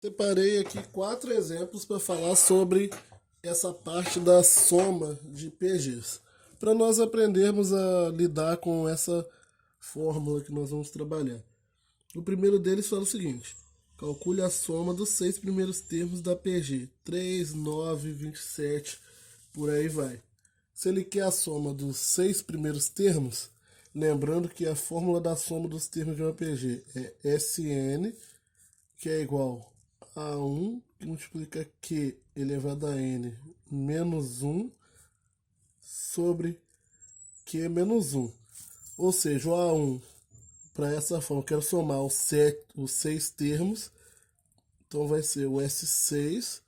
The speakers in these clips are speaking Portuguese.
Separei aqui 4 exemplos para falar sobre essa parte da soma de PGs, para nós aprendermos a lidar com essa fórmula que nós vamos trabalhar. O primeiro deles fala o seguinte: calcule a soma dos 6 primeiros termos da PG, 3, 9, 27, por aí vai. Se ele quer a soma dos 6 primeiros termos, lembrando que a fórmula da soma dos termos de uma PG é Sn, que é igual a 1, que multiplica Q elevado a N menos 1 sobre Q menos 1. Ou seja, o A1, para essa forma, eu quero somar os 6 termos, então vai ser o S6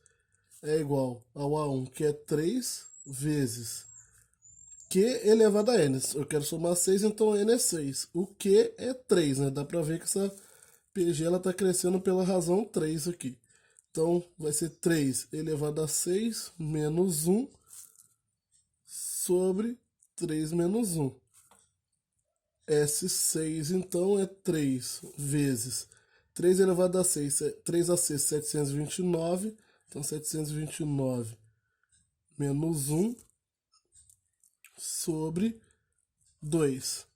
é igual ao A1, que é 3 vezes Q elevado a N. Eu quero somar 6, então N é 6. O Q é 3, né? Dá para ver que essa PG está crescendo pela razão 3 aqui. Então, vai ser 3 elevado a 6 menos 1 sobre 3 menos 1. S6, então, é 3 vezes 3 elevado a 6, 3 a 6, 729. Então, 729 menos 1 sobre 2.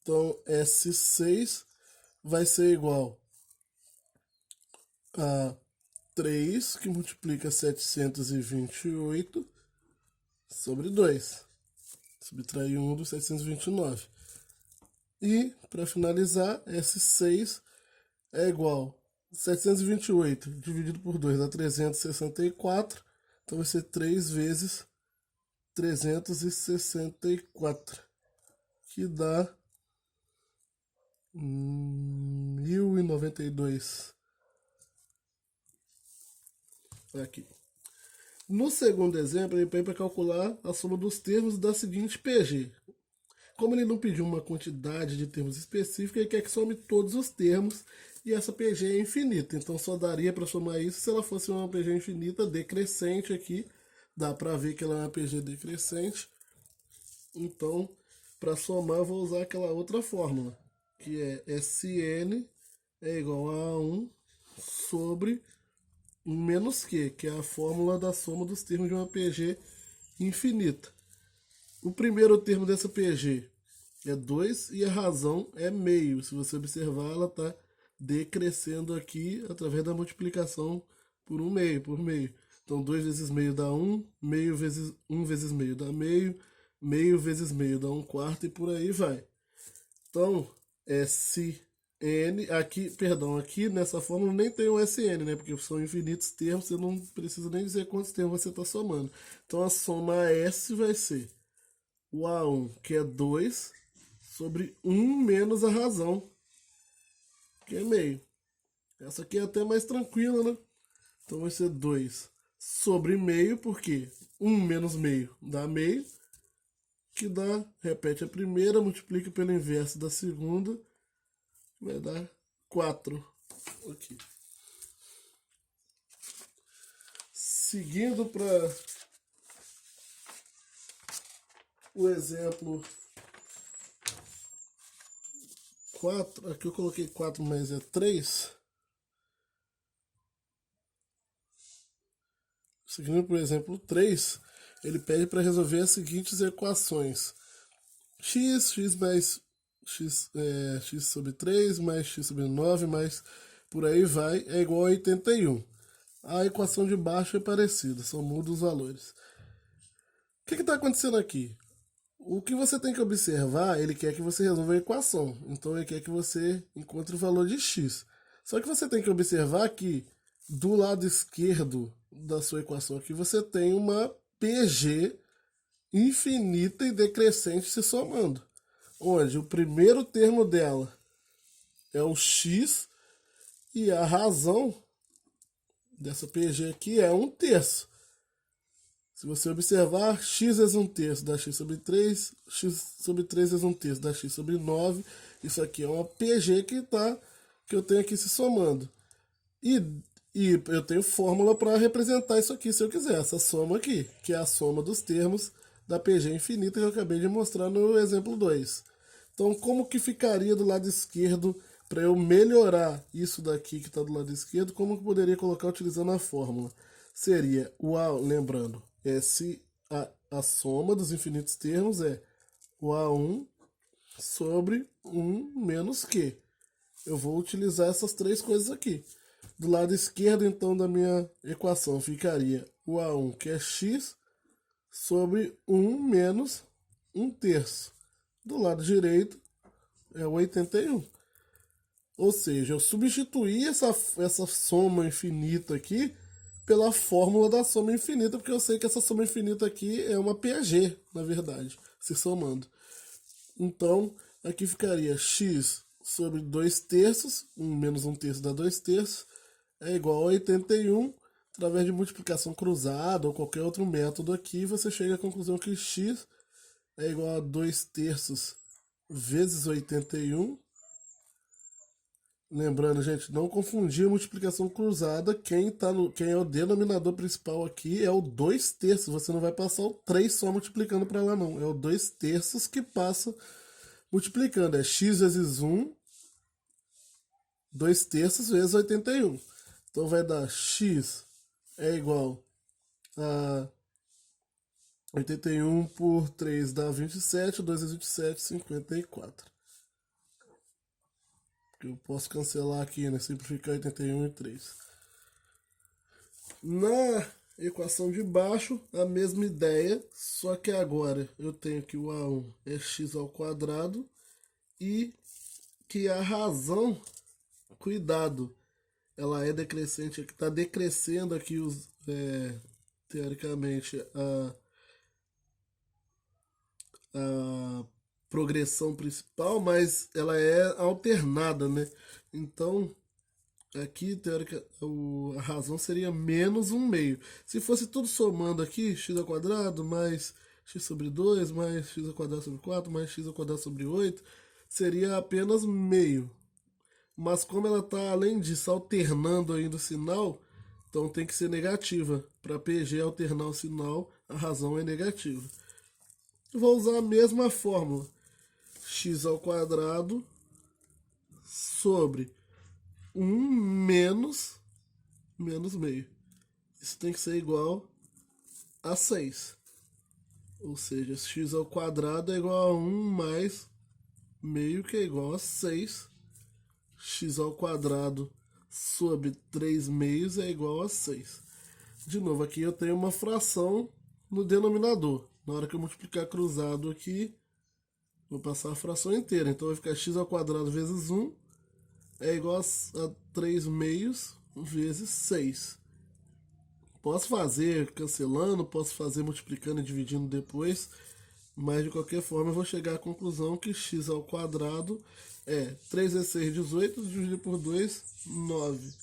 Então, S6 vai ser igual a 3, que multiplica 728 sobre 2. Subtrair 1 dos 729. E, para finalizar, S6 é igual a 728 dividido por 2 dá 364. Então vai ser 3 vezes 364, que dá 1092. Aqui. No segundo exemplo, ele pede para calcular a soma dos termos da seguinte PG. Como ele não pediu uma quantidade de termos específica, ele quer que some todos os termos e essa PG é infinita. Então só daria para somar isso se ela fosse uma PG infinita decrescente aqui. Dá para ver que ela é uma PG decrescente. Então, para somar, eu vou usar aquela outra fórmula, que é Sn é igual a 1 sobre 1 menos Q, que é a fórmula da soma dos termos de uma PG infinita. O primeiro termo dessa PG é 2 e a razão é meio. Se você observar, ela está decrescendo aqui através da multiplicação por 1 meio, por meio. Então, 2 vezes meio dá 1, meio vezes 1 vezes meio dá meio, meio vezes meio dá 1 quarto e por aí vai. Então, Sn, aqui, perdão, aqui nessa fórmula nem tem o Sn, né? Porque são infinitos termos, você não precisa nem dizer quantos termos você está somando. Então, a soma S vai ser o A1, que é 2, sobre 1 menos a razão, que é meio. Essa aqui é até mais tranquila, né? Então vai ser 2 sobre meio, porque 1 menos meio dá meio, que dá, repete a primeira, multiplica pelo inverso da segunda, vai dar 4 aqui. Seguindo para o exemplo 4, aqui eu coloquei 4, mas é 3. Seguindo por exemplo 3, ele pede para resolver as seguintes equações: x mais x sobre 3 mais x sobre 9 mais por aí vai é igual a 81. A equação de baixo é parecida, só muda os valores. O que está acontecendo aqui? O que você tem que observar, ele quer que você resolva a equação. Então ele quer que você encontre o valor de x. Só que você tem que observar que do lado esquerdo da sua equação aqui você tem uma PG infinita e decrescente se somando. Onde o primeiro termo dela é o x e a razão dessa PG aqui é 1/3. Se você observar, x vezes 1/3 dá x sobre 3, x sobre 3 vezes 1/3 dá x sobre 9. Isso aqui é uma PG que eu tenho aqui se somando. E eu tenho fórmula para representar isso aqui se eu quiser, essa soma aqui, que é a soma dos termos da PG infinita que eu acabei de mostrar no exemplo 2. Então, como que ficaria do lado esquerdo para eu melhorar isso daqui que está do lado esquerdo, como eu poderia colocar utilizando a fórmula? Seria o A, lembrando, se a soma dos infinitos termos é o A1 sobre 1 menos Q. Eu vou utilizar essas três coisas aqui. Do lado esquerdo, então, da minha equação ficaria o A1, que é x, sobre 1 menos 1/3. Do lado direito é o 81. Ou seja, eu substituí essa soma infinita aqui pela fórmula da soma infinita, porque eu sei que essa soma infinita aqui é uma PG, na verdade, se somando. Então, aqui ficaria x sobre 2/3, 1 menos 1/3 dá 2/3, é igual a 81. Através de multiplicação cruzada ou qualquer outro método aqui, você chega à conclusão que x é igual a 2/3 vezes 81. Lembrando, gente, não confundir a multiplicação cruzada. Quem é o denominador principal aqui é o 2/3. Você não vai passar o 3 só multiplicando para lá, não. É o 2/3 que passa multiplicando. É x vezes 1, 2/3 vezes 81. Então vai dar x é igual a 81 por 3 dá 27, 2 vezes 27, 54. Eu posso cancelar aqui, né? Simplificar 81 e 3. Na equação de baixo, a mesma ideia, só que agora eu tenho que o A1 é x ao quadrado e que a razão, cuidado, ela é decrescente, está decrescendo aqui teoricamente a progressão principal, mas ela é alternada, né? Então, aqui, teórica, a razão seria menos 1/2. Se fosse tudo somando aqui, x ao quadrado mais x sobre 2, mais x ao quadrado sobre 4, mais x ao quadrado sobre 8, seria apenas meio. Mas como ela está, além disso, alternando ainda o sinal, então tem que ser negativa. Para PG alternar o sinal, a razão é negativa. Eu vou usar a mesma fórmula. X ao quadrado sobre 1 menos meio. Isso tem que ser igual a 6. Ou seja, x ao quadrado é igual a 1 mais meio, que é igual a 6. X ao quadrado sobre 3 meios é igual a 6. De novo, aqui eu tenho uma fração no denominador. Na hora que eu multiplicar cruzado aqui, vou passar a fração inteira. Então vai ficar x ao quadrado vezes 1 é igual a 3 meios vezes 6. Posso fazer cancelando, posso fazer multiplicando e dividindo depois, mas de qualquer forma eu vou chegar à conclusão que x ao quadrado é 3 vezes 6, 18, dividido por 2, 9.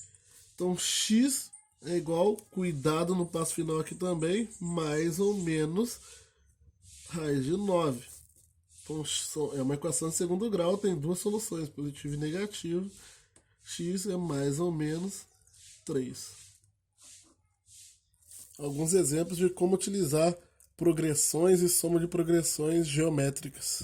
Então x é igual, cuidado no passo final aqui também, mais ou menos raiz de 9. Então é uma equação de segundo grau, tem duas soluções, positivo e negativo. X é mais ou menos 3. Alguns exemplos de como utilizar progressões e soma de progressões geométricas.